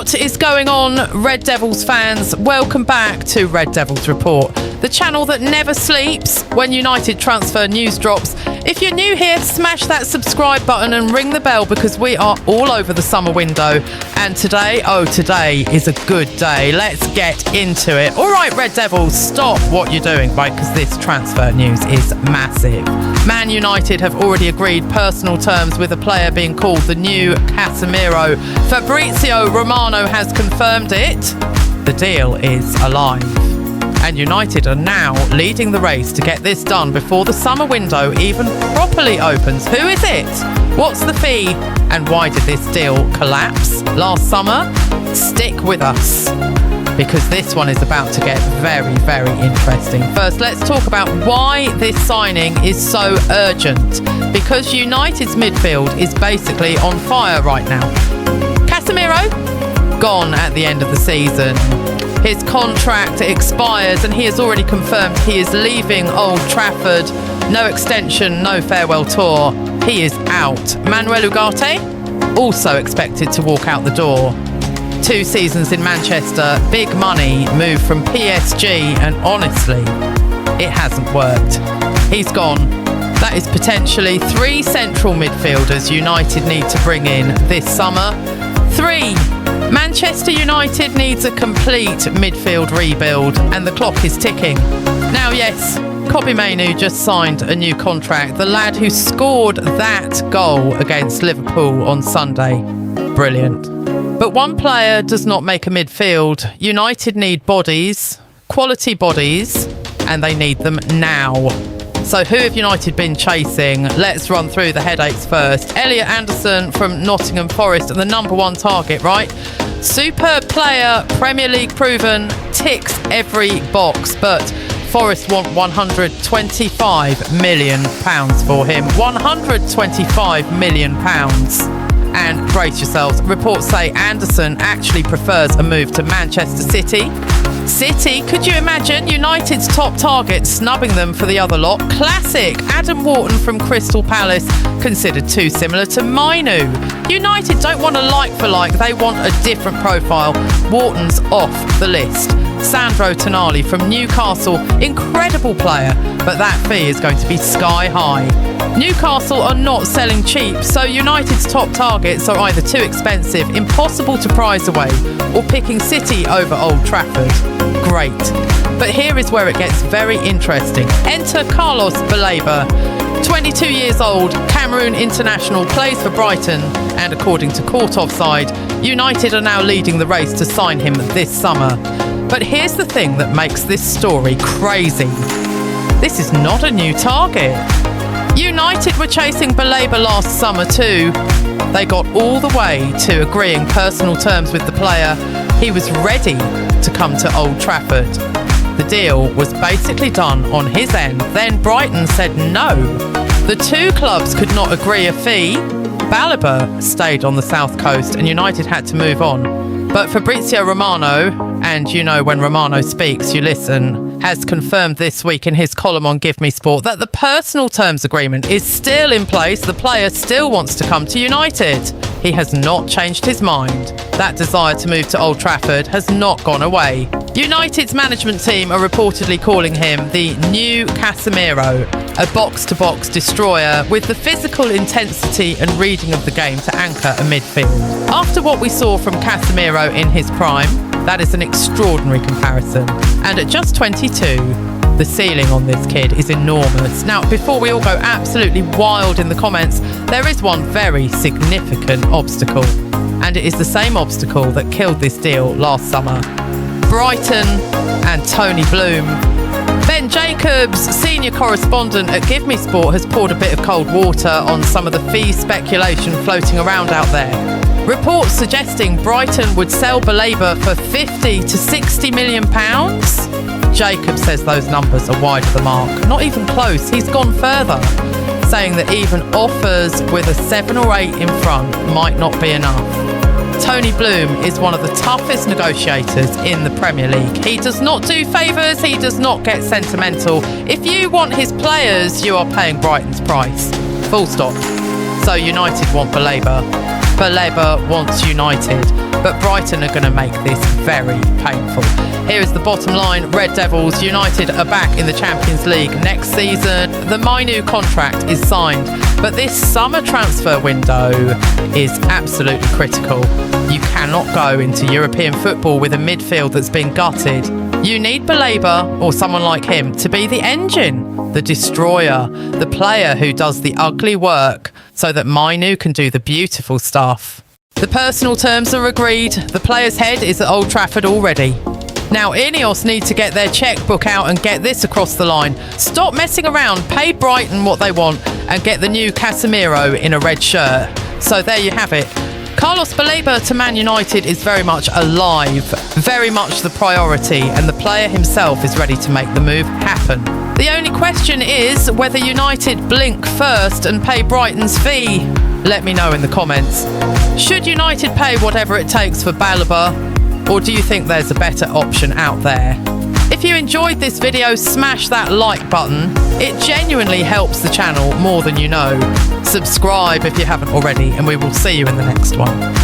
What is going on, Red Devils fans? Welcome back to Red Devils Report, the channel that never sleeps when United transfer news drops. If you're new here, smash that subscribe button and ring the bell because we are all over the summer window. And today is a good day. Let's get into it. All right, Red Devils, stop what you're doing, right? Because this transfer news is massive. Man United have already agreed personal terms with a player being called the new Casemiro. Fabrizio Romano has confirmed it. The deal is alive. And United are now leading the race to get this done before the summer window even properly opens. Who is it? What's the fee? And why did this deal collapse last summer? Stick with us, because this one is about to get very, very interesting. First, let's talk about why this signing is so urgent. Because United's midfield is basically on fire right now. Casemiro, gone at the end of the season. His contract expires and he has already confirmed he is leaving Old Trafford. No extension, no farewell tour. He is out. Manuel Ugarte, also expected to walk out the door. 2 seasons in Manchester, big money, move from PSG, and honestly, it hasn't worked. He's gone. That is potentially 3 central midfielders United need to bring in this summer. 3. Manchester United needs a complete midfield rebuild, and the clock is ticking. Now, yes, Kobbie Mainoo just signed a new contract. The lad who scored that goal against Liverpool on Sunday. Brilliant. But one player does not make a midfield. United need bodies, quality bodies, and they need them now. So who have United been chasing? Let's run through the headaches first. Elliot Anderson from Nottingham Forest, the number 1 target, right? Superb player, Premier League proven, ticks every box, but Forest want £125 million for him. £125 million. And brace yourselves, reports say Anderson actually prefers a move to Manchester City. City, could you imagine United's top target snubbing them for the other lot? Classic. Adam Wharton from Crystal Palace, considered too similar to Mainoo. United don't want a like for like, they want a different profile. Wharton's off the list. Sandro Tonali from Newcastle, incredible player, but that fee is going to be sky high. Newcastle are not selling cheap, so United's top targets are either too expensive, impossible to prize away, or picking City over Old Trafford. Great. But here is where it gets very interesting. Enter Carlos Baleba. 22 years old, Cameroon international, plays for Brighton, and according to Court Offside, United are now leading the race to sign him this summer. But here's the thing that makes this story crazy. This is not a new target. United were chasing Baleba last summer too. They got all the way to agreeing personal terms with the player. He was ready to come to Old Trafford. The deal was basically done on his end. Then Brighton said no. The 2 clubs could not agree a fee. Baleba stayed on the south coast and United had to move on. But Fabrizio Romano, and you know when Romano speaks, you listen, has confirmed this week in his column on Give Me Sport that the personal terms agreement is still in place. The player still wants to come to United. He has not changed his mind. That desire to move to Old Trafford has not gone away. United's management team are reportedly calling him the new Casemiro, a box-to-box destroyer with the physical intensity and reading of the game to anchor a midfield. After what we saw from Casemiro in his prime, that is an extraordinary comparison. And at just 22, the ceiling on this kid is enormous. Now, before we all go absolutely wild in the comments, there is one very significant obstacle. And it is the same obstacle that killed this deal last summer. Brighton and Tony Bloom. Ben Jacobs, senior correspondent at Give Me Sport, has poured a bit of cold water on some of the fee speculation floating around out there. Reports suggesting Brighton would sell Baleba for £50 to £60 million. Jacobs says those numbers are wide of the mark. Not even close. He's gone further, saying that even offers with a 7 or 8 in front might not be enough. Tony Bloom is one of the toughest negotiators in the Premier League. He does not do favours, he does not get sentimental. If you want his players, you are paying Brighton's price. Full stop. So United want Baleba. Baleba wants United, but Brighton are going to make this very painful. Here is the bottom line. Red Devils United are back in the Champions League next season. The Mainu contract is signed, but this summer transfer window is absolutely critical. You cannot go into European football with a midfield that's been gutted. You need Baleba, or someone like him, to be the engine, the destroyer, the player who does the ugly work so that Mainu can do the beautiful stuff. The personal terms are agreed. The player's head is at Old Trafford already. Now, Ineos need to get their checkbook out and get this across the line. Stop messing around, pay Brighton what they want and get the new Casemiro in a red shirt. So there you have it. Carlos Baleba to Man United is very much alive, very much the priority, and the player himself is ready to make the move happen. The only question is whether United blink first and pay Brighton's fee. Let me know in the comments. Should United pay whatever it takes for Baleba, or do you think there's a better option out there? If you enjoyed this video, smash that like button. It genuinely helps the channel more than you know. Subscribe if you haven't already, and we will see you in the next one.